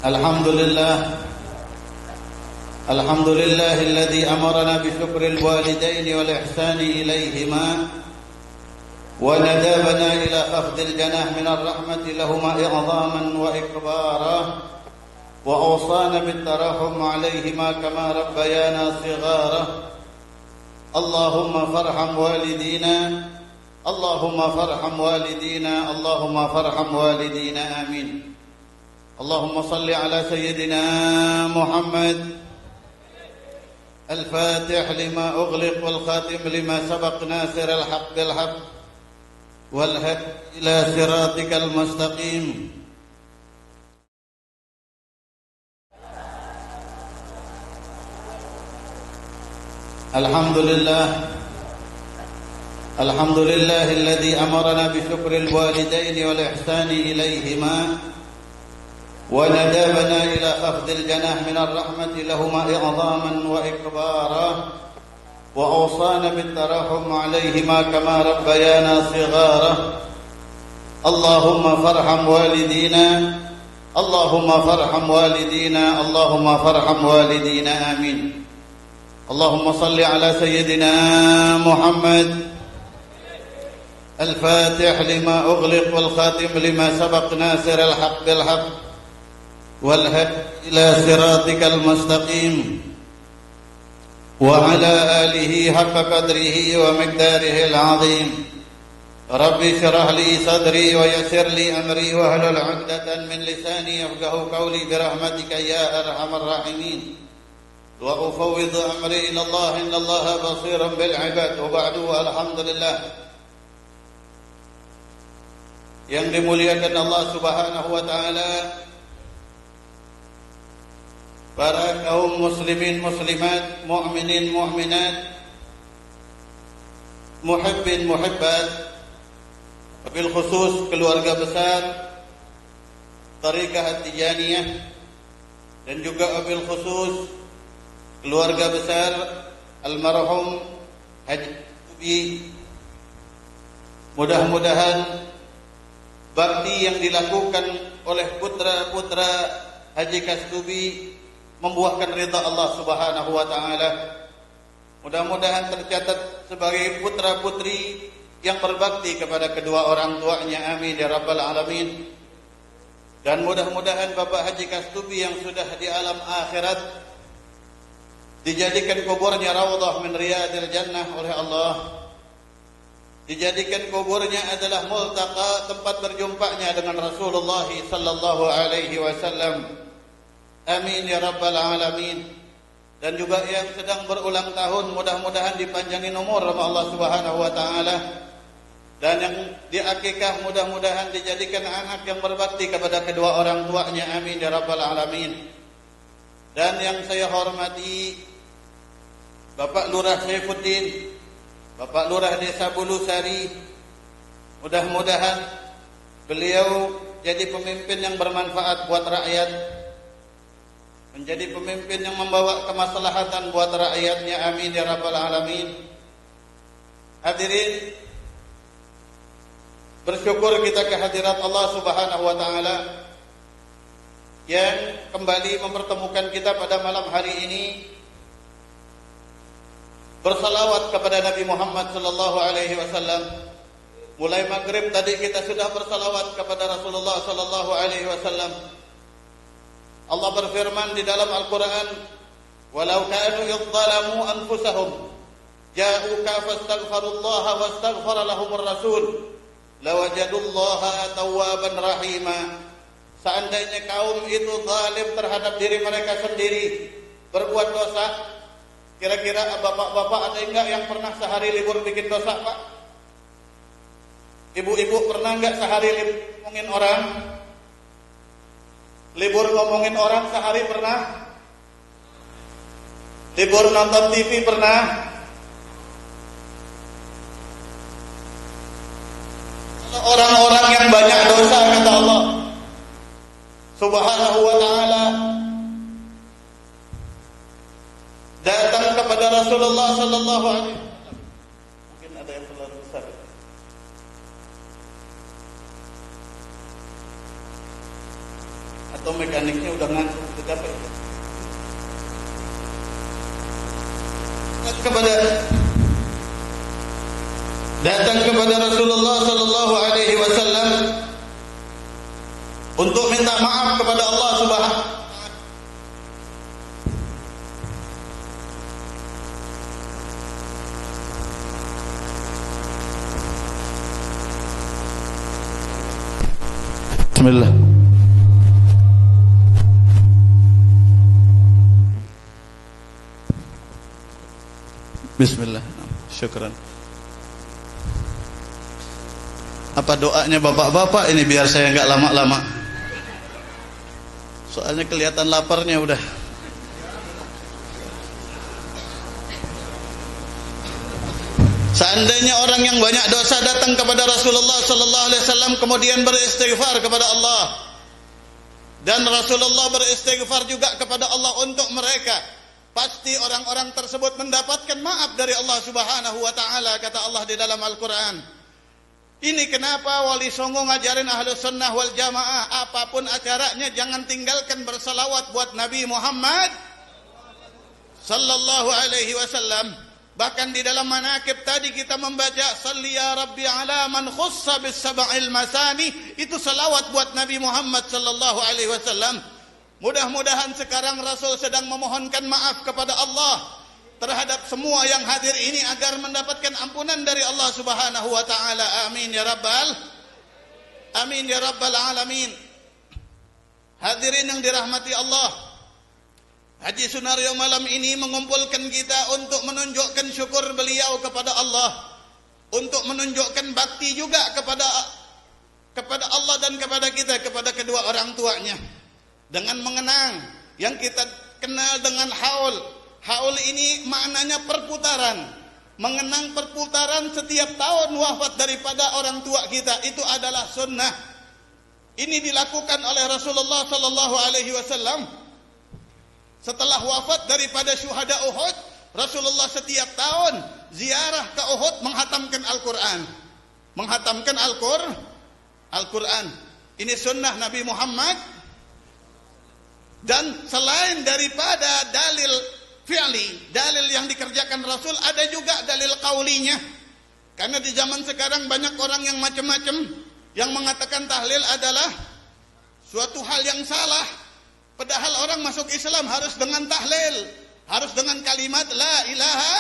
الحمد لله الحمد لله الذي أمرنا بشكر الوالدين والإحسان إليهما وندابنا إلى خفض الجناح من الرحمة لهما إعظاما وإكبارا وأوصانا بالترحم عليهما كما ربيانا صغارا اللهم فارحم والدينا اللهم فارحم والدينا اللهم فارحم والدينا آمين اللهم صل على سيدنا محمد الفاتح لما أغلق والخاتم لما سبق ناصر الحق بالحق والهدي إلى صراطك المستقيم الحمد لله الذي أمرنا بشكر الوالدين والإحسان إليهما وندابنا إلى خفض الجناح من الرحمة لهما إعظاما وإكبارا وأوصانا بالترحم عليهما كما ربيانا صغارا اللهم فارحم والدينا اللهم فارحم والدينا اللهم فارحم والدينا آمين اللهم صل على سيدنا محمد الفاتح لما أغلق والخاتم لما سبق ناصر الحق بالحق والهدي إلى صراطك المستقيم وعلى آله حق قدره ومقداره العظيم رب اشرح لي صدري ويسر لي أمري واحلل عقدة من لساني يفقهوا قولي برحمتك يا أرحم الراحمين وأفوض أمري إلى الله إن الله بصير بالعباد وبعد الحمد لله. Yang dimuliakan Allah Subhanahu wa taala, para kaum muslimin muslimat, mu'minin mu'minat, muhibbin muhibbat, wabil khusus keluarga besar Tariqah At-Tijaniyah dan juga wabil khusus keluarga besar almarhum Haji Tubi. Mudah-mudahan bakti yang dilakukan oleh putra-putra Haji Kastubi membuahkan ridha Allah Subhanahu wa taala. Mudah-mudahan tercatat sebagai putra-putri yang berbakti kepada kedua orang tuanya. Amin ya rabbal alamin. Dan mudah-mudahan Bapak Haji Kastubi yang sudah di alam akhirat dijadikan kuburnya raudhah min riyadil jannah oleh Allah. Dijadikan kuburnya adalah multaqa, tempat berjumpanya dengan Rasulullah sallallahu alaihi wasallam. Amin ya rabbal alamin. Dan juga yang sedang berulang tahun, mudah-mudahan dipanjangin umur oleh Allah Subhanahu wa taala. Dan yang diakikah mudah-mudahan dijadikan anak yang berbakti kepada kedua orang tuanya. Amin ya rabbal alamin. Dan yang saya hormati Bapak Lurah Saifuddin, Bapak Lurah Desa Bulusari, mudah-mudahan beliau jadi pemimpin yang bermanfaat buat rakyat, menjadi pemimpin yang membawa kemaslahatan buat rakyatnya. Amin ya rabbal alamin. Hadirin, bersyukur kita kehadirat Allah Subhanahu wa taala yang kembali mempertemukan kita pada malam hari ini bersalawat kepada Nabi Muhammad sallallahu alaihi wasallam. Mulai maghrib tadi kita sudah bersalawat kepada Rasulullah sallallahu alaihi wasallam. Allah berfirman di dalam Al-Qur'an, "Walau kanu yadhalamu anfusahum ja'uka fastaghfirullaha wastaghfara lahumur rasul lawajadullaha tawwaban rahima." Seandainya kaum itu zalim terhadap diri mereka sendiri, berbuat dosa, kira-kira bapak-bapak ada enggak yang pernah sehari libur bikin dosa, Pak? Ibu-ibu pernah enggak sehari ngomongin orang? Libur ngomongin orang sehari pernah? Libur nonton TV pernah? Orang-orang yang banyak dosa, kata Allah Subhanahu wa ta'ala, datang kepada Rasulullah sallallahu alaihi wasallam. Mungkin ada yang terlalu besar. Atau mekaniknya udah ngantuk, udah capek. Datang kepada Rasulullah sallallahu alaihi wasallam untuk minta maaf kepada Allah Subhanahu. Bismillah. Bismillah. Syukran. Apa doanya bapak-bapak ini biar saya enggak lama-lama. Soalnya kelihatan laparnya udah. Seandainya orang yang banyak dosa datang kepada Rasulullah sallallahu alaihi wasallam kemudian beristighfar kepada Allah, dan Rasulullah beristighfar juga kepada Allah untuk mereka, pasti orang-orang tersebut mendapatkan maaf dari Allah Subhanahu wa taala, kata Allah di dalam Al-Qur'an. Ini kenapa Wali Songo ngajarin Ahlus Sunnah wal Jamaah, apapun acaranya jangan tinggalkan bersalawat buat Nabi Muhammad sallallahu alaihi wasallam. Bahkan di dalam manakib tadi kita membaca salli ya rabbi ala man khussa bis sab'il masani, itu salawat buat Nabi Muhammad sallallahu alaihi wasallam. Mudah-mudahan sekarang Rasul sedang memohonkan maaf kepada Allah terhadap semua yang hadir ini agar mendapatkan ampunan dari Allah Subhanahu wa taala. Amin ya rabbal alamin. Hadirin yang dirahmati Allah, Haji Sunario malam ini mengumpulkan kita untuk menunjukkan syukur beliau kepada Allah, untuk menunjukkan bakti juga kepada Allah dan kepada kita, kepada kedua orang tuanya, dengan mengenang yang kita kenal dengan haul. Haul ini maknanya perputaran, mengenang perputaran setiap tahun wafat daripada orang tua kita, itu adalah sunnah. Ini dilakukan oleh Rasulullah sallallahu alaihi wasallam. Setelah wafat daripada syuhada Uhud, Rasulullah setiap tahun ziarah ke Uhud menghatamkan Al-Quran. Menghatamkan Al-Quran. Ini sunnah Nabi Muhammad. Dan selain daripada dalil fi'li, dalil yang dikerjakan Rasul, ada juga dalil qaulinya. Karena di zaman sekarang banyak orang yang macam-macam, yang mengatakan tahlil adalah suatu hal yang salah. Padahal orang masuk Islam harus dengan tahlil, harus dengan kalimat la ilaha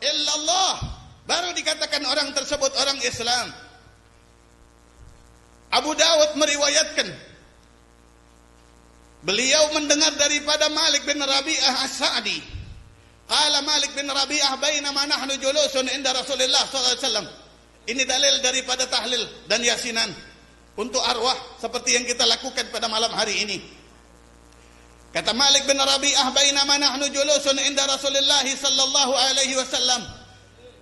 illallah, baru dikatakan orang tersebut orang Islam. Abu Dawud meriwayatkan, beliau mendengar daripada Malik bin Rabi'ah As-Sa'di. Qala Malik bin Rabi'ah bainama nahnu julusun inda Rasulillah sallallahu alaihi wasallam. Ini dalil daripada tahlil dan yasinan untuk arwah seperti yang kita lakukan pada malam hari ini. Kata Malik bin Rabi'ah, bainama nahnu julusun inda Rasulillah sallallahu alaihi wasallam,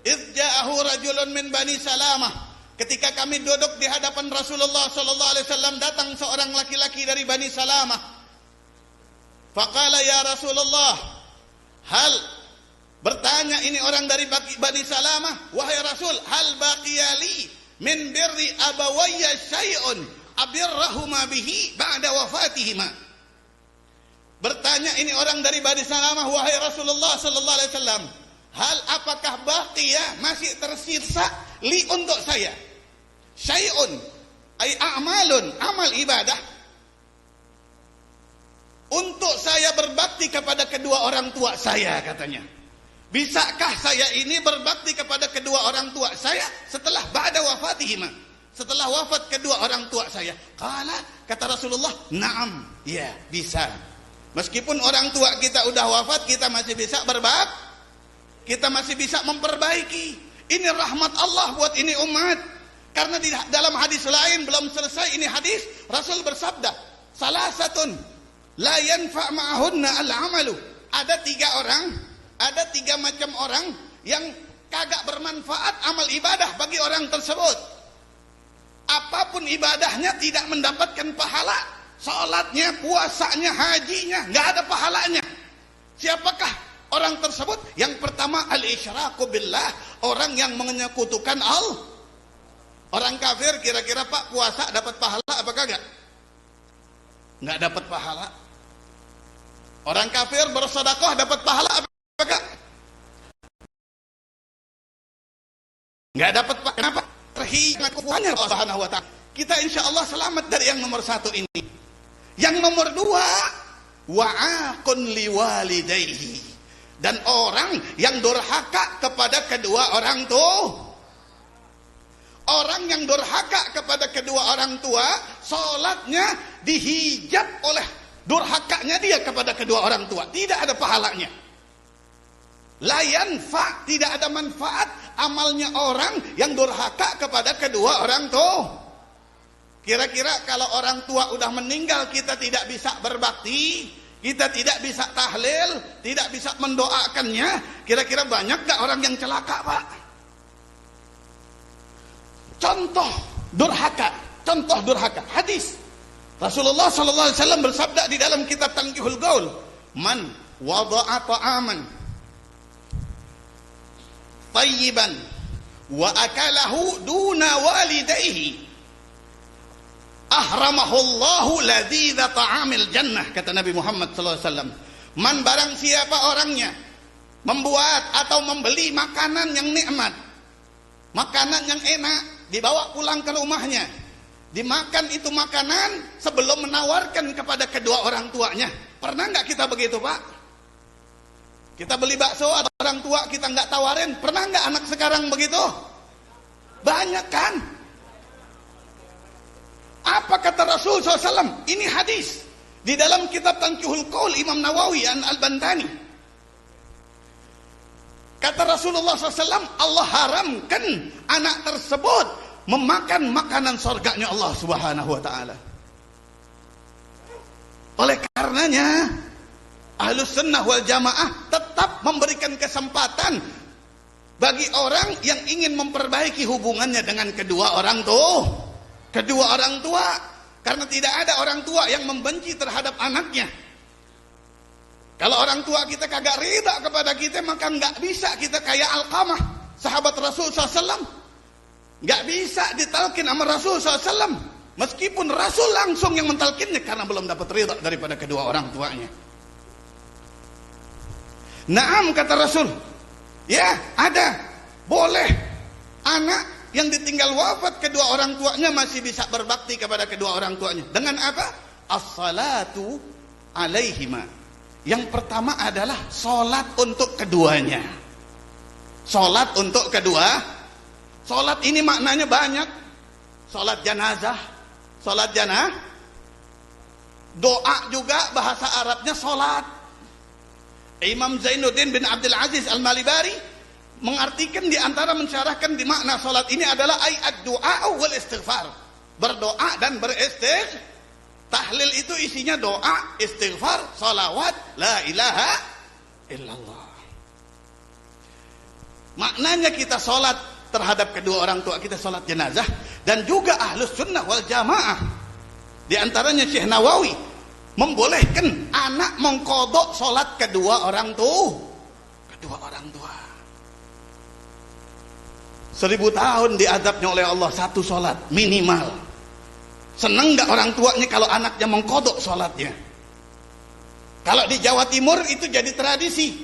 idh ja'ahu rajulun min Bani Salamah. Ketika kami duduk di hadapan Rasulullah sallallahu alaihi wasallam, datang seorang laki-laki dari Bani Salamah. Faqala ya Rasulullah, hal, bertanya ini orang dari Bani Salamah, wahai Rasul, hal baqiyali min birri abawayya syai'un abirrahuma bihi ba'da wafatihima. Bertanya ini orang dari Bani Salamah, wahai Rasulullah sallallahu alaihi wasallam, hal apakah baqiya, masih tersisa li untuk saya, syai'un ay a'malun, amal ibadah, untuk saya berbakti kepada kedua orang tua saya, katanya. Bisakah saya ini berbakti kepada kedua orang tua saya setelah ba'da wafatihima, setelah wafat kedua orang tua saya? Kata Rasulullah, na'am, ya bisa. Meskipun orang tua kita udah wafat, kita masih bisa berbakti, kita masih bisa memperbaiki. Ini rahmat Allah buat ini umat. Karena di dalam hadis lain, belum selesai ini hadis, Rasul bersabda, salasatun la yanfa' ma'ahunna al-amalu. Ada tiga macam orang yang kagak bermanfaat amal ibadah bagi orang tersebut. Apapun ibadahnya tidak mendapatkan pahala. Salatnya, puasanya, hajinya, nggak ada pahalanya. Siapakah orang tersebut? Yang pertama, al-isyraku billah, orang yang menyekutukan Allah. Orang kafir kira-kira Pak puasa dapat pahala apa kagak? Nggak dapat pahala. Orang kafir bersedekah dapat pahala apa enggak? Nggak dapat. Kenapa? Terhitung Allah Subhanahu wa ta'ala. Kita insya Allah selamat dari yang nomor satu ini. Yang nomor dua, wa'aqun liwalidayhi, dan orang yang durhaka kepada kedua orang tua. Orang yang durhaka kepada kedua orang tua, salatnya dihijab oleh durhakanya dia kepada kedua orang tua. Tidak ada pahalanya. La yanfa, tidak ada manfaat amalnya orang yang durhaka kepada kedua orang tua. Kira-kira kalau orang tua udah meninggal, kita tidak bisa berbakti, kita tidak bisa tahlil, tidak bisa mendoakannya. Kira-kira banyak gak orang yang celaka, Pak? Contoh durhaka. Hadis Rasulullah sallallahu alaihi wasallam bersabda di dalam kitab Tanqihul Gaul, "Man wada'a ta'aman tayyiban wa akalahu duna walidayhi ahramahullahu ladidha ta'amil jannah," kata Nabi Muhammad sallallahu alaihi wasallam. Man, barang siapa orangnya membuat atau membeli makanan yang nikmat, makanan yang enak, dibawa pulang ke rumahnya, dimakan itu makanan sebelum menawarkan kepada kedua orang tuanya. Pernah nggak kita begitu, Pak? Kita beli bakso, ada orang tua kita nggak tawarin. Pernah nggak anak sekarang begitu? Banyak kan? Apa kata Rasul SAW? Ini hadis di dalam kitab Tanqihul Qaul Imam Nawawi Al-Bantani. Kata Rasulullah SAW, Allah haramkan anak tersebut memakan makanan surganya Allah Subhanahu wa ta'ala. Oleh karenanya Ahlus Sunnah wal Jamaah tetap memberikan kesempatan bagi orang yang ingin memperbaiki hubungannya dengan kedua orang tua. Karena tidak ada orang tua yang membenci terhadap anaknya. Kalau orang tua kita kagak ridha kepada kita, maka nggak bisa kita kayak Alqamah, sahabat Rasul SAW. Nggak bisa ditalkin sama Rasul SAW, meskipun Rasul langsung yang mentalkinnya karena belum dapat ridha daripada kedua orang tuanya. Naam, kata Rasul, ya ada, boleh anak yang ditinggal wafat kedua orang tuanya masih bisa berbakti kepada kedua orang tuanya. Dengan apa? As-salatu alaihima. Yang pertama adalah sholat untuk keduanya. Sholat untuk kedua. Sholat ini maknanya banyak. Sholat janazah, doa juga bahasa Arabnya sholat. Imam Zainuddin bin Abdul Aziz Al-Malibari mengartikan, di antara mensyarahkan di makna sholat ini adalah ad-du'a wal istighfar. Berdoa dan beristighfar. Tahlil itu isinya doa, istighfar, salawat, la ilaha illallah. Maknanya kita sholat terhadap kedua orang tua kita, sholat jenazah. Dan juga Ahlus Sunnah wal Jamaah, di antaranya Syekh Nawawi, membolehkan anak mengkodok sholat kedua orang tua. 1000 tahun diazabnya oleh Allah satu sholat minimal. Senang gak orang tuanya kalau anaknya mengkodok sholatnya? Kalau di Jawa Timur itu jadi tradisi.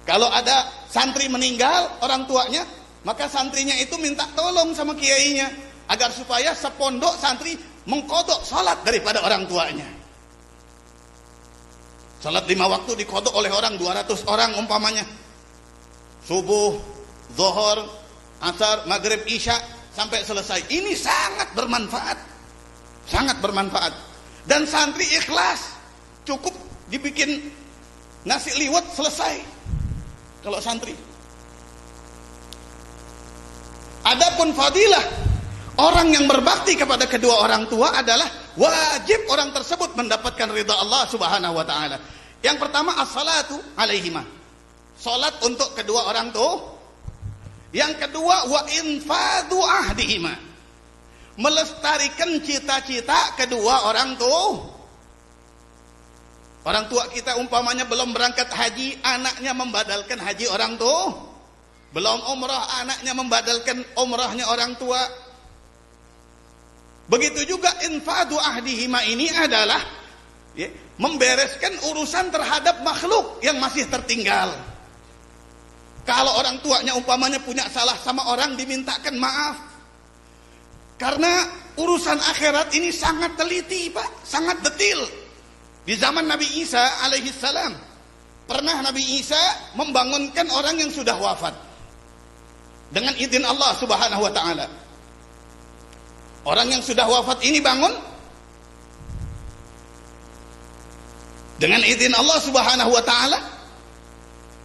Kalau ada santri meninggal orang tuanya, maka santrinya itu minta tolong sama kiainya agar supaya sepondok santri mengkodok sholat daripada orang tuanya. Sholat 5 waktu dikodok oleh orang 200 orang umpamanya. Subuh, zuhur, asar, maghrib, isya sampai selesai. Ini sangat bermanfaat. Dan santri ikhlas, cukup dibikin nasi liwet selesai. Kalau santri, adapun fadilah orang yang berbakti kepada kedua orang tua adalah wajib orang tersebut mendapatkan ridha Allah Subhanahu wa ta'ala. Yang pertama, as-salatu alaihima, salat untuk kedua orang tua. Yang kedua, wa infadu ahdihima, melestarikan cita-cita kedua orang tua. Orang tua kita umpamanya belum berangkat haji, anaknya membadalkan haji orang tua. Belum umrah, anaknya membadalkan umrahnya orang tua. Begitu juga infadu ahdihima ini adalah Ya, membereskan urusan terhadap makhluk yang masih tertinggal. Kalau orang tuanya umpamanya punya salah sama orang, dimintakan maaf. Karena urusan akhirat ini sangat teliti, Pak, sangat detil. Di zaman Nabi Isa alaihissalam, pernah Nabi Isa membangunkan orang yang sudah wafat dengan izin Allah Subhanahu wa taala. Orang yang sudah wafat ini bangun dengan izin Allah Subhanahu wa taala.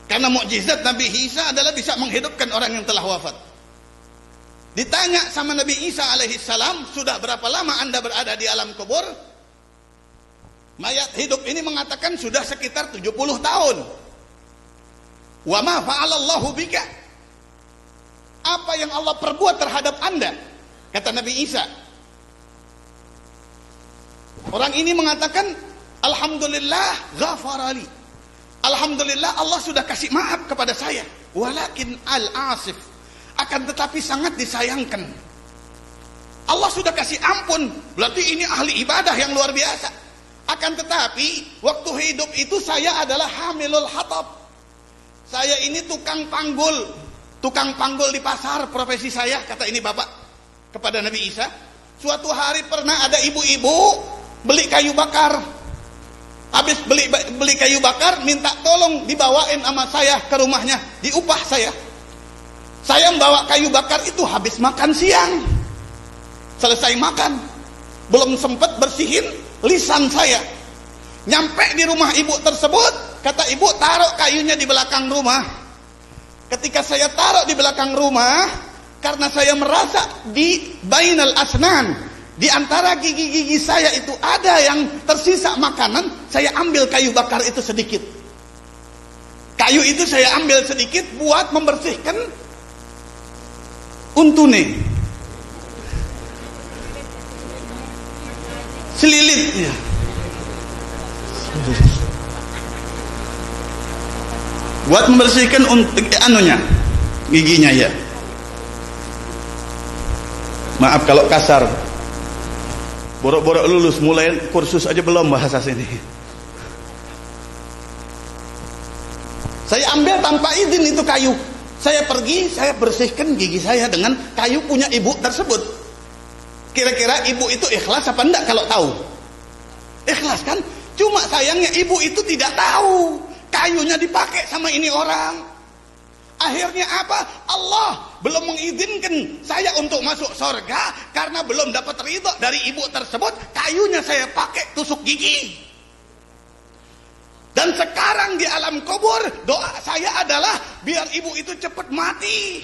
Karena mukjizat Nabi Isa adalah bisa menghidupkan orang yang telah wafat. Ditanya sama Nabi Isa alaihissalam, sudah berapa lama Anda berada di alam kubur? Mayat hidup ini mengatakan sudah sekitar 70 tahun. Wa ma fa'alallahu bika? Apa yang Allah perbuat terhadap Anda? Kata Nabi Isa. Orang ini mengatakan, alhamdulillah ghafarali. Alhamdulillah Allah sudah kasih maaf kepada saya. Walakin al-asif, akan tetapi sangat disayangkan. Allah sudah kasih ampun, berarti ini ahli ibadah yang luar biasa. Akan tetapi waktu hidup itu saya adalah hamilul hatab. Saya ini tukang panggul di pasar, profesi saya, kata ini bapak kepada Nabi Isa. Suatu hari pernah ada ibu-ibu beli kayu bakar. Habis beli kayu bakar, minta tolong dibawain sama saya ke rumahnya, diupah saya. Saya membawa kayu bakar itu habis makan siang. Selesai makan, belum sempat bersihin lisan saya. Nyampe di rumah ibu tersebut, kata ibu, taruh kayunya di belakang rumah. Ketika saya taruh di belakang rumah, karena saya merasa di bainal asnan, di antara gigi-gigi saya itu ada yang tersisa makanan, saya ambil kayu bakar itu sedikit. Kayu itu saya ambil sedikit buat membersihkan untune, selilitnya. Buat membersihkan giginya ya. Maaf kalau kasar. Borok-borok lulus, mulai kursus aja belum bahasa sini. Saya ambil tanpa izin itu kayu. Saya pergi, saya bersihkan gigi saya dengan kayu punya ibu tersebut. Kira-kira ibu itu ikhlas apa enggak kalau tahu? Ikhlas kan? Cuma sayangnya ibu itu tidak tahu kayunya dipakai sama ini orang. Akhirnya apa? Allah belum mengizinkan saya untuk masuk surga karena belum dapat ridho dari ibu tersebut. Kayunya saya pakai tusuk gigi. Dan sekarang di alam kubur, doa saya adalah biar ibu itu cepat mati.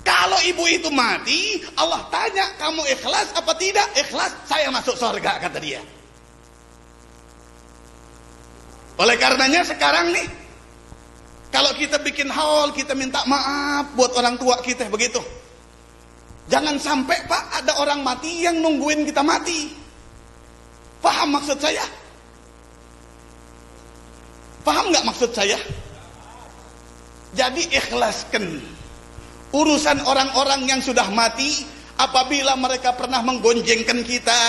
Kalau ibu itu mati, Allah tanya, kamu ikhlas apa tidak? Ikhlas, saya masuk surga, kata dia. Oleh karenanya sekarang nih, kalau kita bikin haul, kita minta maaf buat orang tua kita, begitu. Jangan sampai, Pak, ada orang mati yang nungguin kita mati. Paham maksud saya? Paham nggak maksud saya? Jadi ikhlaskan urusan orang-orang yang sudah mati. Apabila mereka pernah menggonjengkan kita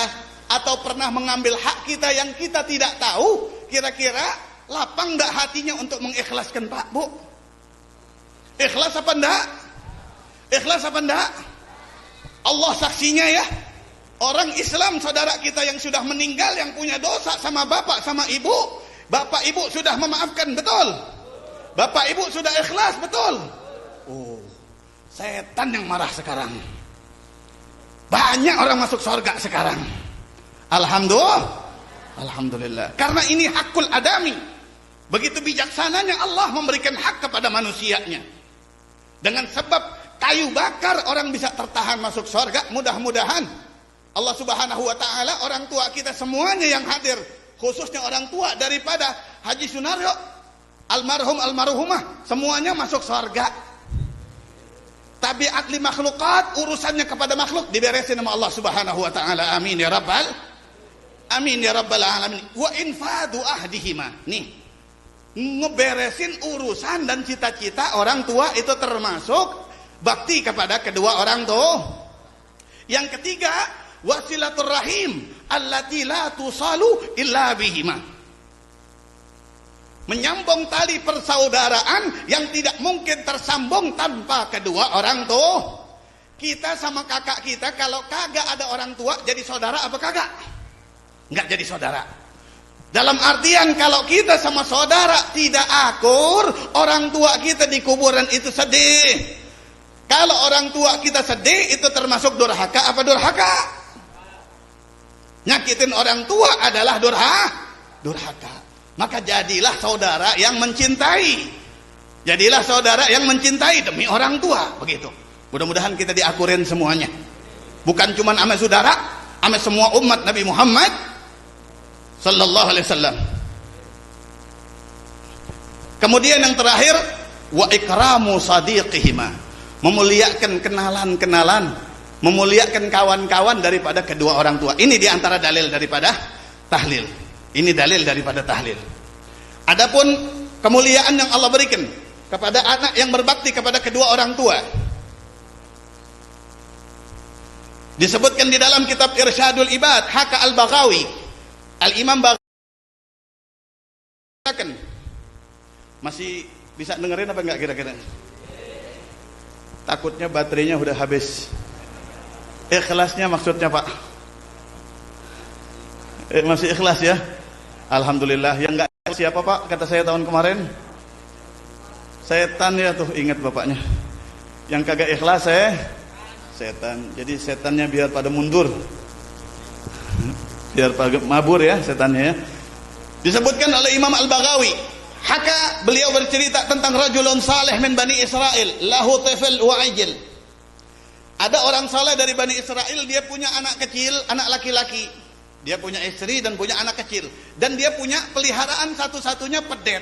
atau pernah mengambil hak kita yang kita tidak tahu, kira-kira lapang enggak hatinya untuk mengikhlaskan, Pak, Bu? Ikhlas apa enggak? Ikhlas apa enggak? Allah saksinya ya. Orang Islam saudara kita yang sudah meninggal, yang punya dosa sama bapak sama ibu, bapak ibu sudah memaafkan, betul? Bapak ibu sudah ikhlas, betul? Oh, setan yang marah sekarang. Banyak orang masuk surga sekarang. Alhamdulillah. Karena ini hakul adami. Begitu bijaksananya Allah memberikan hak kepada manusianya. Dengan sebab kayu bakar orang bisa tertahan masuk surga. Mudah-mudahan Allah Subhanahu wa taala, orang tua kita semuanya yang hadir, khususnya orang tua daripada Haji Sunaryo, almarhumah, semuanya masuk surga. Tabiat li makhlukat, urusannya kepada makhluk diberesin sama Allah Subhanahu wa taala. Amin ya rabbal alamin. Wa infadu ahdihima. Nih, ngeberesin urusan dan cita-cita orang tua itu termasuk bakti kepada kedua orang tua. Yang ketiga, wasilatur rahim allati la tusalu illa bihima. Menyambung tali persaudaraan yang tidak mungkin tersambung tanpa kedua orang tua. Kita sama kakak kita kalau kagak ada orang tua jadi saudara apa kagak? Enggak jadi saudara. Dalam artian kalau kita sama saudara tidak akur, orang tua kita di kuburan itu sedih. Kalau orang tua kita sedih itu termasuk durhaka apa durhaka? Nyakitin orang tua adalah durhaka. Maka jadilah saudara yang mencintai. Jadilah saudara yang mencintai demi orang tua, begitu. Mudah-mudahan kita diakurin semuanya. Bukan cuma sama saudara, sama semua umat Nabi Muhammad sallallahu alaihi wasallam. Kemudian yang terakhir, wa ikramu sadiqihima, memuliakan kenalan-kenalan, memuliakan kawan-kawan daripada kedua orang tua. Ini diantara dalil daripada tahlil. Ini dalil daripada tahlil. Adapun kemuliaan yang Allah berikan kepada anak yang berbakti kepada kedua orang tua, disebutkan di dalam kitab Irsyadul Ibad, haka al-Baghawi, Al-Imam Baghawi. Masih bisa dengerin apa enggak kira-kira? Takutnya baterainya udah habis. Ikhlasnya maksudnya Pak? Masih ikhlas ya? Alhamdulillah. Yang enggak siapa Pak? Kata saya tahun kemarin. Setan ya tuh, ingat bapaknya. Yang kagak ikhlas setan. Jadi setannya biar pada mundur. Biar pada mabur ya setannya ya. Disebutkan oleh Imam Al-Baghawi, haka, beliau bercerita tentang rajulun saleh min Bani Israel, lahu tifl wa ajil. Ada orang saleh dari Bani Israel, dia punya anak kecil, anak laki-laki. Dia punya istri dan punya anak kecil. Dan dia punya peliharaan satu-satunya pedet.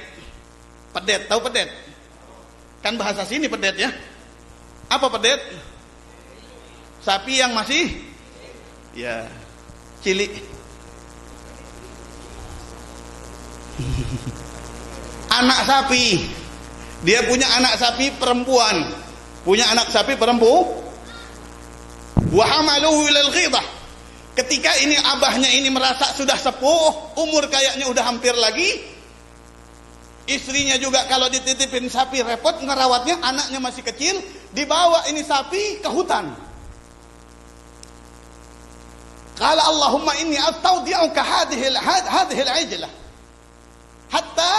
Pedet, tahu pedet? Kan bahasa sini pedet ya. Apa pedet? Sapi yang masih ya cilik. Anak sapi. Dia punya anak sapi perempuan. Punya anak sapi perempuan. Wa hamaluhu ilal ghidah. Ketika ini abahnya ini merasa sudah sepuh, umur kayaknya udah hampir lagi. Istrinya juga kalau dititipin sapi repot ngerawatnya, anaknya masih kecil, dibawa ini sapi ke hutan. Qala Allahumma inni astaudi'uka hadhihi al-ajlah hatta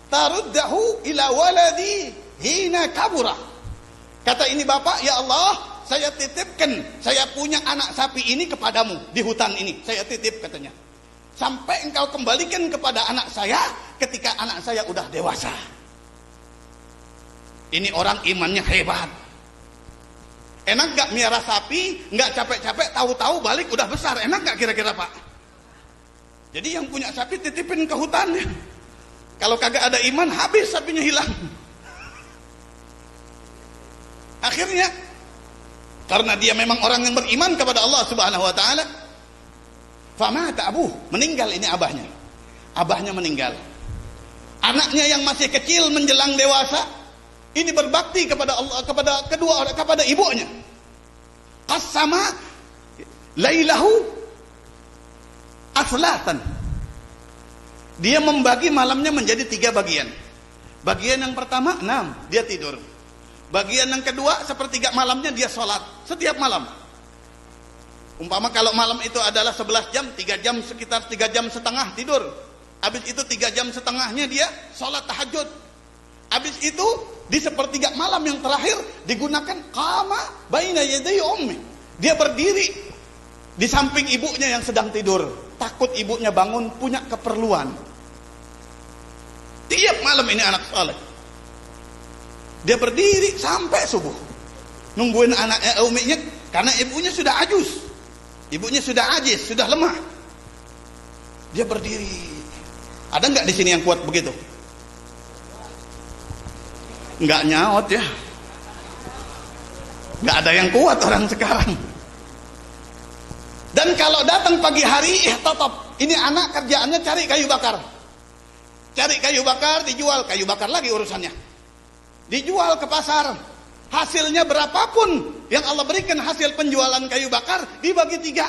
taruddahu ila waladi hina kabura. Kata ini bapak, ya Allah, saya titipkan, saya punya anak sapi ini kepadamu di hutan ini. Saya titip katanya. Sampai engkau kembalikan kepada anak saya ketika anak saya udah dewasa. Ini orang imannya hebat. Enak gak miara sapi, gak capek-capek, tahu-tahu balik udah besar. Enak gak kira-kira Pak? Jadi yang punya sapi titipin ke hutan. Kalau kagak ada iman, habis sapinya hilang. Akhirnya karena dia memang orang yang beriman kepada Allah Subhanahu wa taala, famata abuh, meninggal ini abahnya. Abahnya meninggal. Anaknya yang masih kecil menjelang dewasa ini berbakti kepada Allah, kepada ibunya. Qasama lailahu aslatan. Dia membagi malamnya menjadi 3 bagian. Bagian yang pertama 6, dia tidur. Bagian yang kedua, sepertiga malamnya dia sholat setiap malam. Umpama kalau malam itu adalah 11 jam, 3 jam, sekitar 3 jam setengah tidur. Habis itu 3 jam setengahnya dia sholat tahajud. Habis itu di sepertiga malam yang terakhir digunakan qama baina yaday ummi. Dia berdiri di samping ibunya yang sedang tidur. Takut ibunya bangun punya keperluan. Tiap malam ini anak saleh. Dia berdiri sampai subuh nungguin anaknya uminya, karena ibunya sudah ajus, ibunya sudah ajis, sudah lemah. Dia berdiri. Ada nggak di sini yang kuat begitu? Nggak nyaut ya. Nggak ada yang kuat orang sekarang. Dan kalau datang pagi hari, tetap ini anak kerjaannya cari kayu bakar. Cari kayu bakar, dijual kayu bakar lagi urusannya. Dijual ke pasar. Hasilnya berapapun yang Allah berikan hasil penjualan kayu bakar dibagi 3.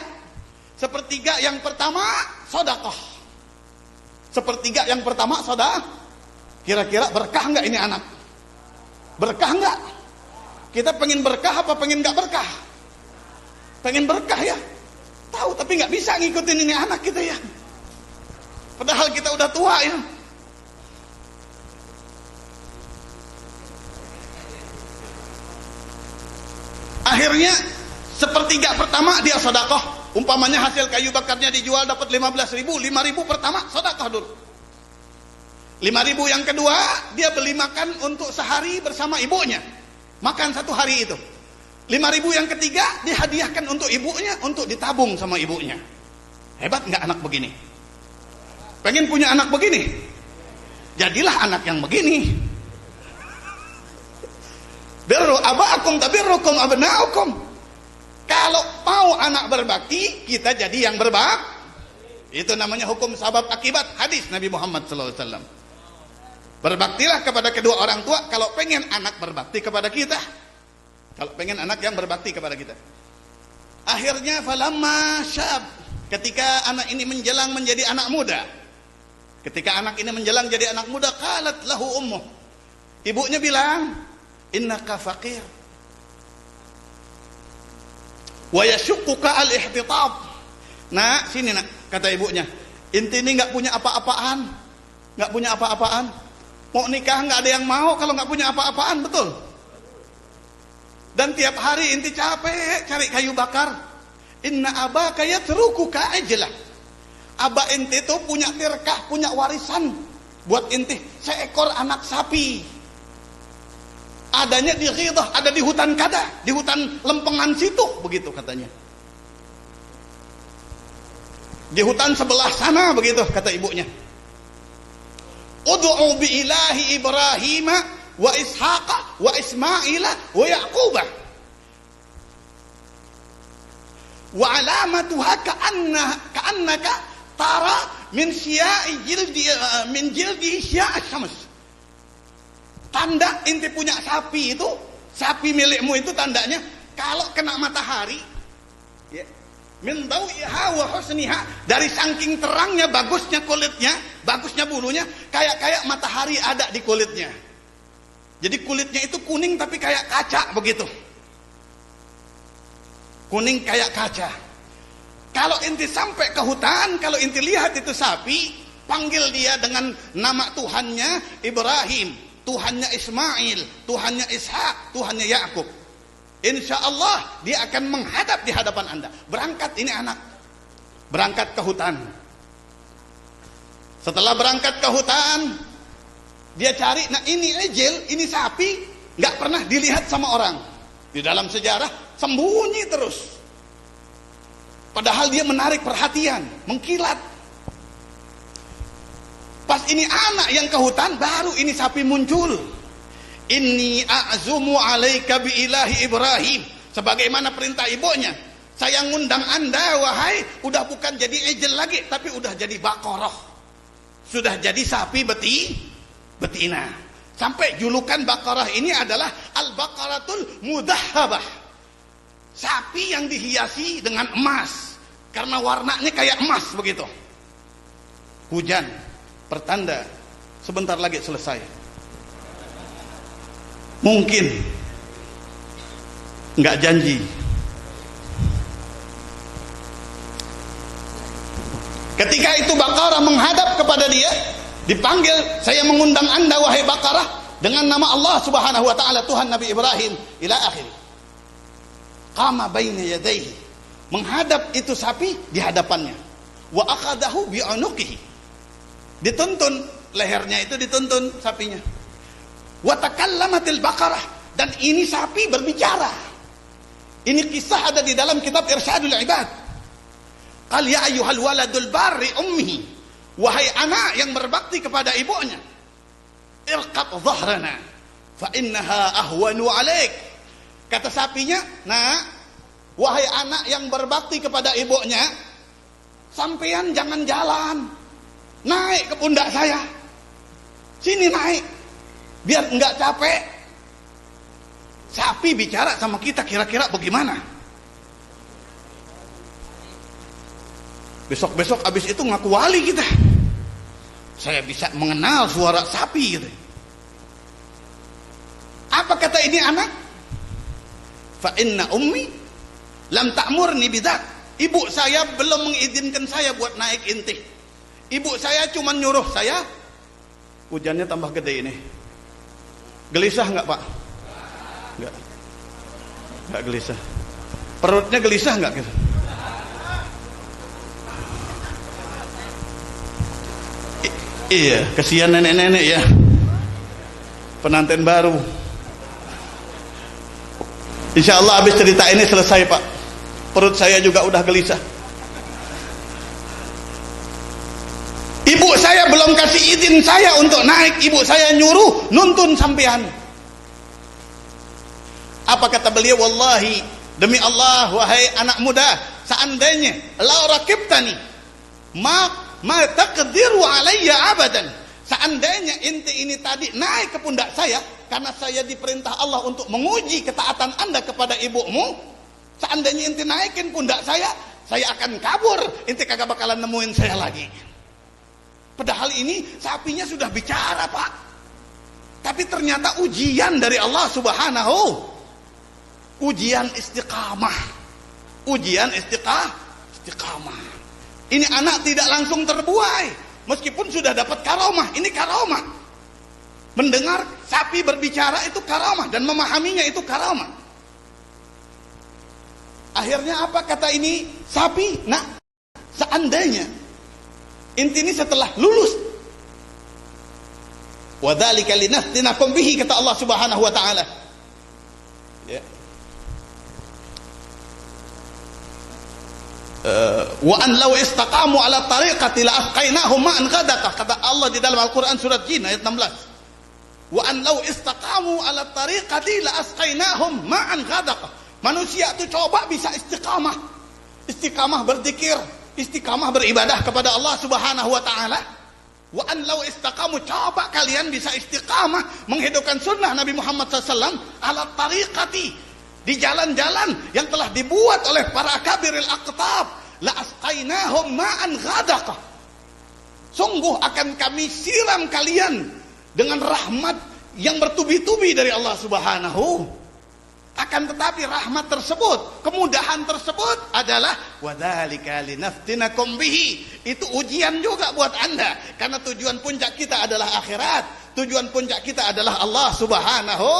Sepertiga yang pertama sedekah. Sepertiga yang pertama sedekah. Kira-kira berkah enggak ini anak? Berkah enggak? Kita pengen berkah apa pengen enggak berkah? Pengen berkah ya. Tahu tapi enggak bisa ngikutin ini anak kita ya. Padahal kita udah tua ya. Akhirnya sepertiga pertama dia sedekah. Umpamanya hasil kayu bakarnya dijual dapat 15.000, 5.000 pertama sedekah dulu. 5.000 yang kedua dia beli makan untuk sehari bersama ibunya. Makan satu hari itu. 5.000 yang ketiga dihadiahkan untuk ibunya untuk ditabung sama ibunya. Hebat nggak anak begini? Pengen punya anak begini? Jadilah anak yang begini. Birru aba'akum tabirrukum abna'ukum. Kalau mau anak berbakti, kita jadi yang berbakti. Itu namanya hukum sabab akibat, hadis Nabi Muhammad SAW. Berbaktilah kepada kedua orang tua kalau pengen anak berbakti kepada kita. Kalau pengen anak yang berbakti kepada kita. Akhirnya falamma syab, ketika anak ini menjelang menjadi anak muda. Ketika anak ini menjelang jadi anak muda, qalat lahu ummuh. Ibunya bilang, innaka faqir wa yashukkuka al-ihtitab. Nak, sini nak, kata ibunya. Inti ini enggak punya apa-apaan. Enggak punya apa-apaan. Mau nikah enggak ada yang mau kalau enggak punya apa-apaan, betul? Dan tiap hari inti capek cari kayu bakar. Inna abaka yatrukuka ajlah. Aba inti itu punya tirkah, punya warisan buat inti seekor anak sapi. Adanya di Ghidah, ada di hutan Kada, di hutan lempengan situ, begitu katanya. Di hutan sebelah sana, begitu kata ibunya. Ud'u bi ilahi Ibrahim wa Ishaqa wa Ismaila wa Yaquba. Wa alamatuha ka'annaka tara min jildi syi'a syams. Tanda inti punya sapi itu, sapi milikmu itu tandanya kalau kena matahari, ya, min dawiha wa husniha, dari saking terangnya, bagusnya kulitnya, bagusnya bulunya, kayak matahari ada di kulitnya. Jadi kulitnya itu kuning tapi kayak kaca begitu. Kuning kayak kaca. Kalau inti sampai ke hutan, kalau inti lihat itu sapi, panggil dia dengan nama Tuhannya Ibrahim, Tuhannya Ismail, Tuhannya Ishak, Tuhannya Yakub. Insya Allah dia akan menghadap di hadapan Anda. Berangkat ini anak, berangkat ke hutan. Setelah berangkat ke hutan, dia cari. Nah ini ejel, ini sapi, nggak pernah dilihat sama orang. Di dalam sejarah sembunyi terus. Padahal dia menarik perhatian, mengkilat. Pas ini anak yang ke hutan, baru ini sapi muncul. Inni a'zumu alaika bi ilahi Ibrahim. Sebagaimana perintah ibunya. Saya ngundang Anda, wahai, udah bukan jadi ejel lagi, tapi udah jadi Baqarah. Sudah jadi sapi betina. Sampai julukan Baqarah ini adalah Al-Baqaratul Mudahhabah. Sapi yang dihiasi dengan emas. Karena warnanya kayak emas begitu. Hujan. Pertanda sebentar lagi selesai. Mungkin nggak janji. Ketika itu Baqarah menghadap kepada dia, dipanggil, saya mengundang Anda wahai Baqarah dengan nama Allah Subhanahu wa taala, Tuhan Nabi Ibrahim ila akhir. Qama baina yadayhi, menghadap itu sapi di hadapannya. Wa akhadahu bi unuqihi, dituntun lehernya, itu dituntun sapinya. Wa takallamatil baqarah, dan ini sapi berbicara. Ini kisah ada di dalam kitab Irsyadul Ibad. Qal ya ayyuhal waladul barri ummihi, wahai anak yang berbakti kepada ibunya, irqat dhahrana fa innaha ahwanu alaik. Kata sapinya, nah wahai anak yang berbakti kepada ibunya, sampean jangan jalan, naik ke pundak saya. Sini naik, biar enggak capek. Sapi bicara sama kita, kira-kira bagaimana? Besok-besok abis itu ngaku wali kita. Saya bisa mengenal suara sapi gitu. Apa kata ini anak? Fa inna ummi lam ta'murni bidzak. Ibu saya belum mengizinkan saya buat naik intih. Ibu saya cuma nyuruh saya. Hujannya tambah gede ini. Gelisah nggak Pak? Nggak gelisah. Perutnya gelisah nggak gitu? Iya, kesian nenek-nenek ya. Pengantin baru. Insya Allah habis cerita ini selesai Pak. Perut saya juga udah gelisah. Ibu saya belum kasih izin saya untuk naik. Ibu saya nyuruh nuntun sampean. Apa kata beliau? Wallahi, demi Allah, wahai anak muda, seandainya la rakibtani ma taqdiru alayya abadan. Seandainya inti ini tadi naik ke pundak saya, karena saya diperintah Allah untuk menguji ketaatan Anda kepada ibumu. Seandainya inti naikin pundak saya akan kabur. Inti kagak bakalan nemuin saya lagi. Padahal ini sapinya sudah bicara Pak. Tapi ternyata ujian dari Allah Subhanahu. Ujian istiqamah. Ujian istiqamah. Ini anak tidak langsung terbuai. Meskipun sudah dapat karomah. Ini karomah. Mendengar sapi berbicara itu karomah. Dan memahaminya itu karomah. Akhirnya apa kata ini sapi? Nah, seandainya inti ini setelah lulus, wadzalika linaftinakum bihi, kata Allah Subhanahu wa taala. Ya. Wa an law istaqamu ala tariqati la asqainahum ma'an ghadaqah, kata Allah di dalam Al-Qur'an surat Jin ayat 16. Wa an law istaqamu ala tariqati la asqainahum ma'an ghadaqah. Manusia itu coba bisa istiqamah. Istiqamah berzikir, istiqamah beribadah kepada Allah Subhanahu wa taala. Wa an law istaqamu, coba kalian bisa istiqamah menghidupkan sunnah Nabi Muhammad SAW ala tariqati, di jalan-jalan yang telah dibuat oleh para akabiril aqtab, la asqainahum ma'an ghadaqah. Sungguh akan kami siram kalian dengan rahmat yang bertubi-tubi dari Allah Subhanahu. Akan tetapi rahmat tersebut, kemudahan tersebut adalah wadzalika linaftinakum bihi. Itu ujian juga buat Anda, karena tujuan puncak kita adalah akhirat. Tujuan puncak kita adalah Allah Subhanahu.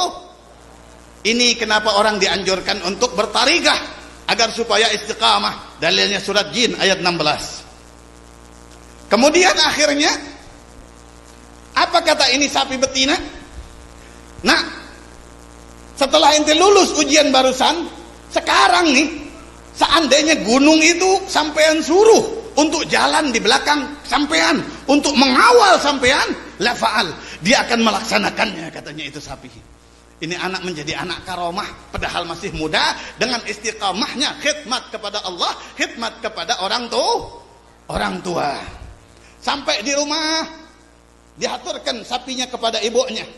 Ini kenapa orang dianjurkan untuk bertarikah agar supaya istiqamah. Dalilnya surat Jin ayat 16. Kemudian akhirnya apa kata ini sapi betina? Nah, setelah ente lulus ujian barusan, sekarang nih, seandainya gunung itu sampean suruh untuk jalan di belakang sampean, untuk mengawal sampean, la fa'al, dia akan melaksanakannya, katanya itu sapi. Ini anak menjadi anak karomah, padahal masih muda, dengan istiqamahnya khidmat kepada Allah, khidmat kepada orang tua. Sampai di rumah, diaturkan sapinya kepada ibunya.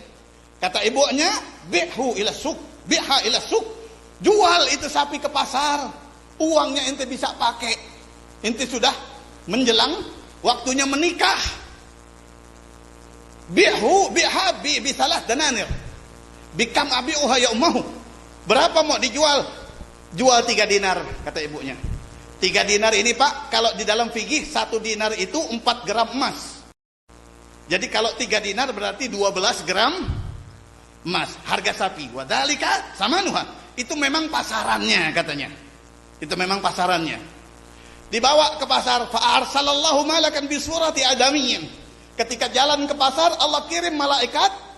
Kata ibunya, bi'hu ila suk, bi'ha ila suk. Jual itu sapi ke pasar. Uangnya ente bisa pakai. Ente sudah menjelang waktunya menikah. Bi'hu, bi'ha, bisalah dananir. Bikam abi'uha yaumahu. Berapa mau dijual? Jual 3 dinar, kata ibunya. 3 dinar ini Pak, kalau di dalam fikih 1 dinar itu 4 gram emas. Jadi kalau 3 dinar berarti 12 gram emas, harga sapi. Wadzalika samanuha. Itu memang pasarannya katanya. Itu memang pasarannya. Dibawa ke pasar, fa arsalallahu malakan bi surati adamiyyin. Ketika jalan ke pasar, Allah kirim malaikat.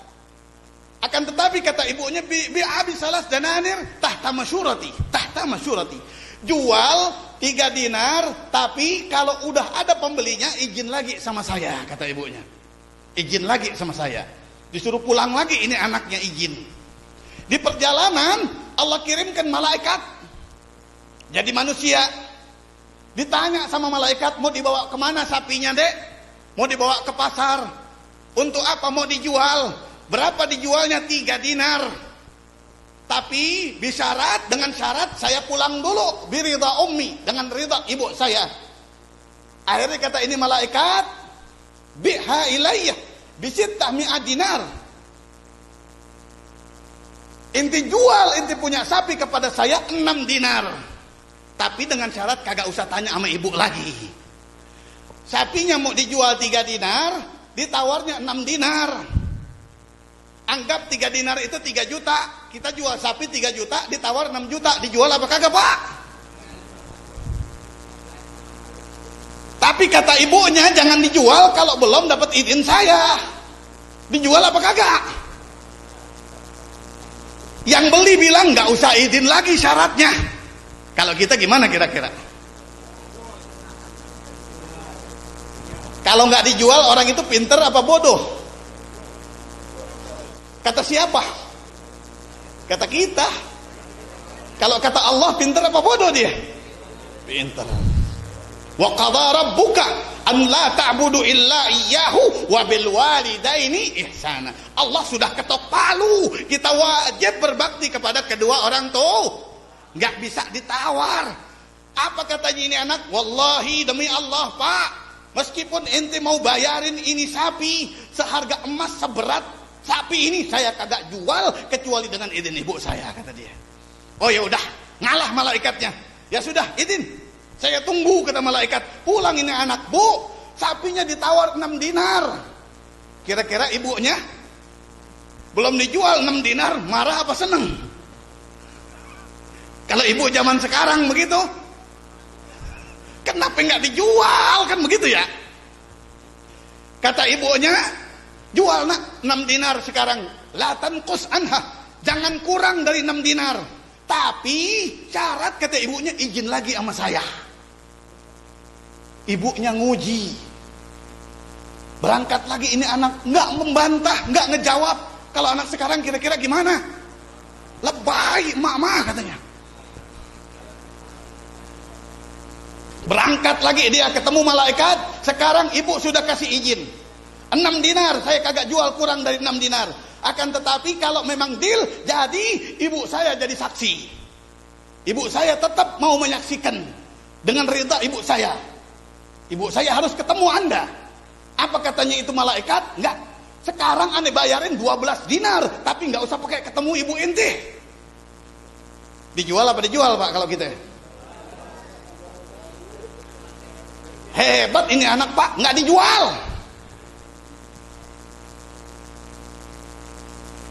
Akan tetapi kata ibunya, bi abi salas dananir tahta masyurati, tahta masyurati. Jual 3 dinar, tapi kalau udah ada pembelinya izin lagi sama saya, kata ibunya. Izin lagi sama saya. Disuruh pulang lagi, ini anaknya izin. Di perjalanan Allah kirimkan malaikat. Jadi manusia ditanya sama malaikat, mau dibawa kemana sapinya dek? Mau dibawa ke pasar. Untuk apa mau dijual? Berapa dijualnya? 3 dinar. Tapi dengan syarat saya pulang dulu. Birida ummi, dengan ridha ibu saya. Akhirnya kata ini malaikat, biha ilayya bisittah mi'at dinar. Inti jual, inti punya sapi kepada saya 6 dinar. Tapi dengan syarat kagak usah tanya sama ibu lagi. Sapinya mau dijual 3 dinar, ditawarnya 6 dinar. Anggap 3 dinar itu 3 juta. Kita jual sapi 3 juta, ditawar 6 juta. Dijual apa kagak, Pak? Tapi kata ibunya, jangan dijual kalau belum dapat izin saya. Dijual apa kagak? Yang beli bilang nggak usah izin lagi syaratnya. Kalau kita gimana kira-kira? Kalau nggak dijual, orang itu pinter apa bodoh? Kata siapa? Kata kita. Kalau kata Allah, pinter apa bodoh dia? Pinter. Wa qadha rabbuka an la ta'budu illa iyyahu wa bil walidaini ihsana. Allah sudah ketok palu, kita wajib berbakti kepada kedua orang tua. Enggak bisa ditawar. Apa katanya ini anak? Wallahi demi Allah, Pak, meskipun ente mau bayarin ini sapi seharga emas seberat sapi ini, saya kagak jual kecuali dengan izin ibu saya, kata dia. Oh ya udah, ngalah malaikatnya. Ya sudah, izin. Saya tunggu, kata malaikat. Pulang ini anak, Bu, sapinya ditawar 6 dinar. Kira-kira ibunya belum dijual 6 dinar, marah apa seneng? Kalau ibu zaman sekarang begitu, kenapa nggak dijual, kan begitu ya? Kata ibunya, jual nak 6 dinar sekarang. La tanqus anha, jangan kurang dari 6 dinar. Tapi syarat, kata ibunya, izin lagi sama saya. Ibunya nguji. Berangkat lagi ini anak, nggak membantah, nggak ngejawab. Kalau anak sekarang kira-kira gimana? Lebay, emak-emak katanya. Berangkat lagi dia ketemu malaikat. Sekarang ibu sudah kasih izin 6 dinar, saya kagak jual kurang dari 6 dinar. Akan tetapi kalau memang deal, jadi ibu saya jadi saksi. Ibu saya tetap mau menyaksikan dengan ridha ibu saya. Ibu saya harus ketemu Anda. Apa katanya itu malaikat? Enggak. Sekarang aneh bayarin 12 dinar, tapi enggak usah pakai ketemu ibu ente. Dijual apa dijual, Pak, kalau kita? Hebat ini anak, Pak, enggak dijual.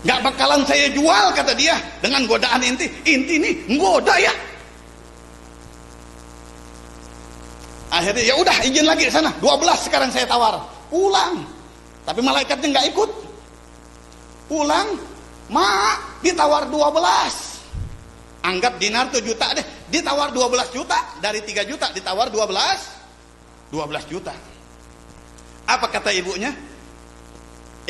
Enggak bakalan saya jual, kata dia, dengan godaan inti. Inti nih nggoda ya. Akhirnya ya udah, izin lagi sana. 12 sekarang saya tawar. Pulang. Tapi malaikatnya nggak ikut. Pulang, mak, ditawar 12. Anggap dinar 7 juta deh. Ditawar 12 juta. Dari 3 juta ditawar 12 juta. Apa kata ibunya?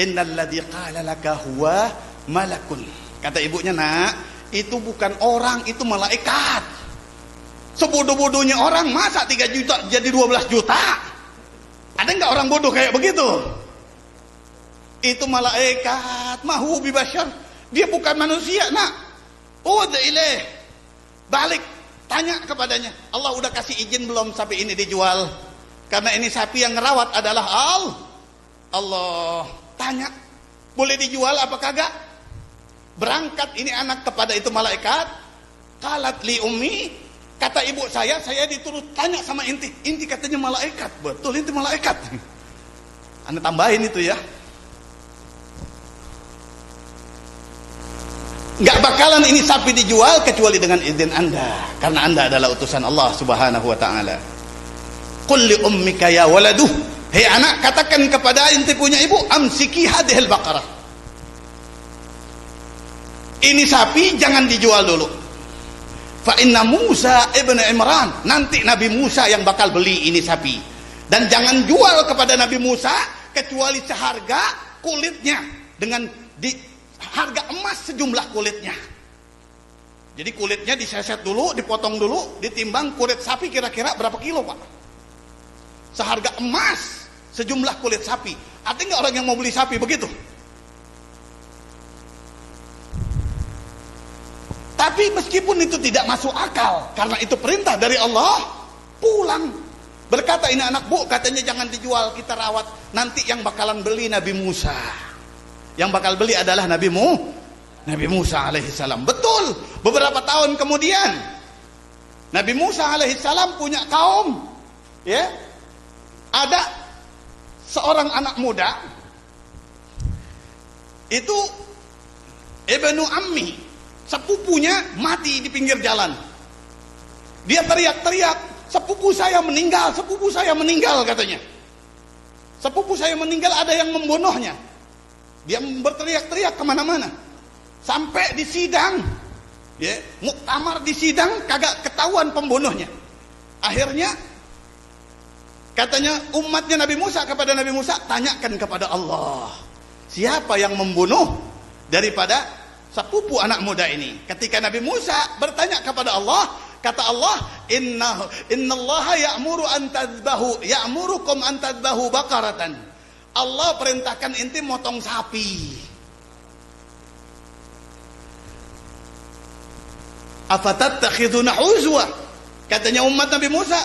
Innalladzi qala laka huwa malakun. Kata ibunya, nak, itu bukan orang, itu malaikat. Sebodoh-bodohnya orang, masa 3 juta jadi 12 juta? Ada nggak orang bodoh kayak begitu? Itu malaikat, mahu bibashar. Dia bukan manusia, nak. Udah ilaih. Balik, tanya kepadanya. Allah udah kasih izin belum sapi ini dijual? Karena ini sapi yang ngerawat adalah Allah. Tanya, boleh dijual apa kagak? Berangkat ini anak kepada itu malaikat. Qalat li ummi, kata ibu saya dituruh tanya sama inti. Inti katanya malaikat. Betul, inti malaikat. Anda tambahin itu ya. Gak bakalan ini sapi dijual kecuali dengan izin Anda, karena Anda adalah utusan Allah Subhanahu wa taala. Qul li ummika ya waladuh, hei anak, katakan kepada inti punya ibu, amsiki hadhil baqarah. Ini sapi jangan dijual dulu. Fa inna Musa ibn Imran, nanti Nabi Musa yang bakal beli ini sapi. Dan jangan jual kepada Nabi Musa kecuali seharga kulitnya, dengan harga emas sejumlah kulitnya. Jadi kulitnya diseset dulu, dipotong dulu, ditimbang kulit sapi kira-kira berapa kilo, Pak? Seharga emas sejumlah kulit sapi. Ada nggak orang yang mau beli sapi begitu? Tapi meskipun itu tidak masuk akal, karena itu perintah dari Allah, pulang. Berkata, ini anak bu, katanya jangan dijual, kita rawat. Nanti yang bakalan beli Nabi Musa. Yang bakal beli adalah Nabi Musa alaihissalam. Betul. Beberapa tahun kemudian, Nabi Musa alaihissalam punya kaum. Ya, ada seorang anak muda. Itu Ibnu Ammi, sepupunya mati di pinggir jalan. Dia teriak-teriak, sepupu saya meninggal katanya. Sepupu saya meninggal, ada yang membunuhnya. Dia berteriak-teriak kemana-mana. Sampai di sidang, ya, muktamar di sidang, kagak ketahuan pembunuhnya. Akhirnya, katanya umatnya Nabi Musa kepada Nabi Musa, tanyakan kepada Allah, siapa yang membunuh daripada sepupu anak muda ini. Ketika Nabi Musa bertanya kepada Allah, kata Allah, innallaha ya'murukum an tadbahu baqaratan. Allah perintahkan inti motong sapi. Afatattakhiduna uzwa. Katanya umat Nabi Musa,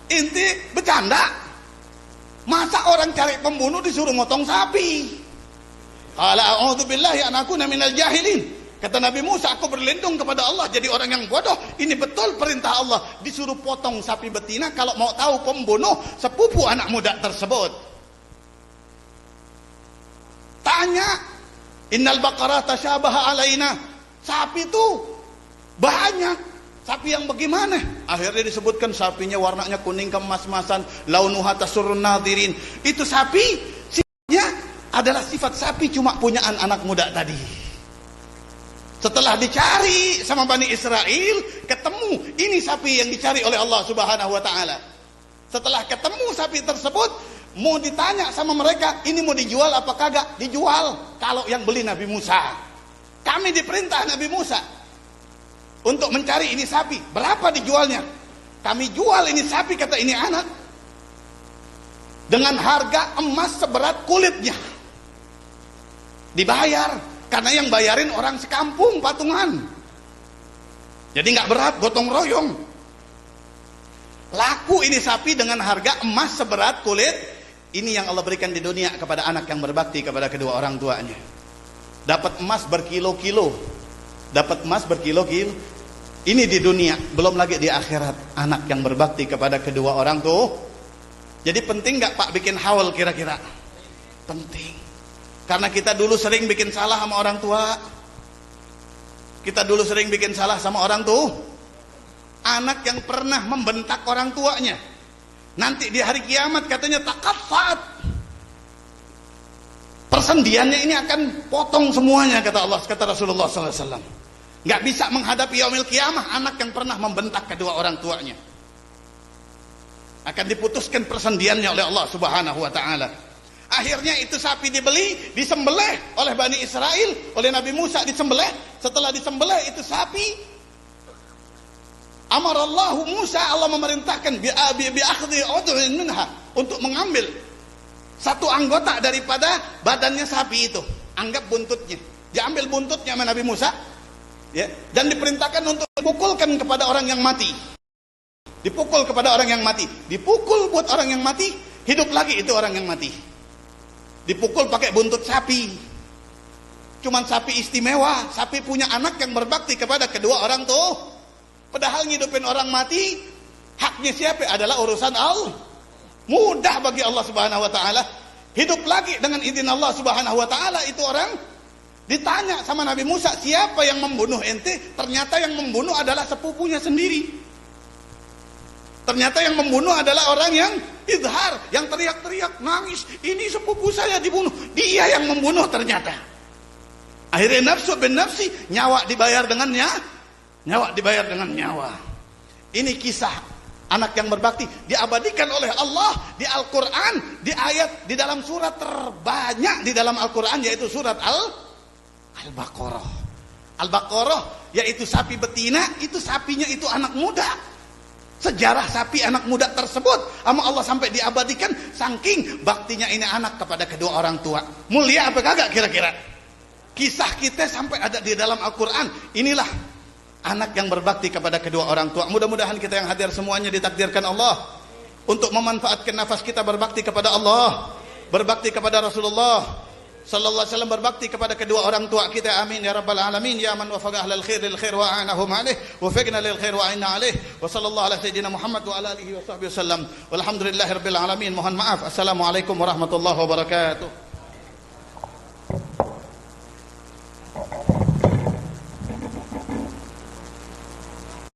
inti bercanda. Masa orang cari pembunuh disuruh motong sapi? Qala a'udzu billahi an akuna minal jahilin. Kata Nabi Musa, aku berlindung kepada Allah jadi orang yang bodoh. Ini betul perintah Allah, disuruh potong sapi betina kalau mau tahu pembunuh sepupu anak muda tersebut. Tanya, innal baqarah tasyabaha alaina. Sapi itu banyak. Sapi yang bagaimana? Akhirnya disebutkan sapinya warnanya kuning kemas-masan, launuha tasurrun nadirin. Itu sapi, sifatnya adalah sifat sapi cuma punyaan anak muda tadi. Setelah dicari sama Bani Israel, ketemu ini sapi yang dicari oleh Allah Subhanahu wa taala. Setelah ketemu sapi tersebut, mau ditanya sama mereka, ini mau dijual apa kagak? Dijual kalau yang beli Nabi Musa. Kami diperintah Nabi Musa untuk mencari ini sapi. Berapa dijualnya? Kami jual ini sapi, kata ini anak, dengan harga emas seberat kulitnya. Dibayar. Karena yang bayarin orang sekampung patungan. Jadi nggak berat, gotong royong. Laku ini sapi dengan harga emas seberat kulit. Ini yang Allah berikan di dunia kepada anak yang berbakti kepada kedua orang tuanya. Dapat emas berkilo-kilo. Dapat emas berkilo-kilo. Ini di dunia, belum lagi di akhirat. Anak yang berbakti kepada kedua orang tuh. Jadi penting nggak Pak bikin haul kira-kira? Penting. Karena kita dulu sering bikin salah sama orang tua. Kita dulu sering bikin salah sama orang tuh. Anak yang pernah membentak orang tuanya, nanti di hari kiamat katanya takaffat. Persendiannya ini akan potong semuanya, kata Allah, kata Rasulullah SAW. Gak bisa menghadapi yaumil kiamah anak yang pernah membentak kedua orang tuanya. Akan diputuskan persendiannya oleh Allah Subhanahu wa taala. Akhirnya itu sapi dibeli, disembelih oleh Bani Israel, oleh Nabi Musa disembelih. Setelah disembelih itu sapi, amarallahu Musa, Allah memerintahkan bi'akhdhi udhun minha, untuk mengambil satu anggota daripada badannya sapi itu. Anggap buntutnya. Diambil buntutnya sama Nabi Musa, ya, dan diperintahkan untuk dipukulkan kepada orang yang mati. Dipukul kepada orang yang mati. Dipukul buat orang yang mati, hidup lagi itu orang yang mati. Dipukul pakai buntut sapi. Cuman sapi istimewa, sapi punya anak yang berbakti kepada kedua orang tuh. Padahal ngidupin orang mati, haknya siapa? Adalah urusan Allah. Mudah bagi Allah Subhanahu wa taala. Hidup lagi dengan izin Allah Subhanahu wa taala itu orang. Ditanya sama Nabi Musa, siapa yang membunuh ente? Ternyata yang membunuh adalah sepupunya sendiri. Ternyata yang membunuh adalah orang yang idhar, yang teriak-teriak, nangis, ini sepupu saya dibunuh. Dia yang membunuh ternyata. Akhirnya nafsu bin nafsi, nyawa dibayar dengan nyawa dibayar dengan nyawa. Ini kisah anak yang berbakti diabadikan oleh Allah di Al-Qur'an, di ayat, di dalam surat terbanyak di dalam Al-Qur'an, yaitu surat Al-Baqarah. Al-Baqarah yaitu sapi betina, itu sapinya itu anak muda. Sejarah sapi anak muda tersebut sama Allah sampai diabadikan, saking baktinya ini anak kepada kedua orang tua. Mulia apa kagak kira-kira? Kisah kita sampai ada di dalam Al-Quran. Inilah anak yang berbakti kepada kedua orang tua. Mudah-mudahan kita yang hadir semuanya ditakdirkan Allah untuk memanfaatkan nafas kita berbakti kepada Allah, berbakti kepada Rasulullah sallallahu alaihi wasallam, berbakti kepada kedua orang tua kita. Amin ya rabbal alamin. Ya man wafaqa ahlal khair lil khair wa a'anahum alaih, wafiqna lil khair wa a'inna alaih. Wa sallallahu ala sayyidina Muhammad wa ala alihi wa sahbihi wasallam. Walhamdulillahirabbil alamin. Mohon maaf. Assalamualaikum warahmatullahi wabarakatuh.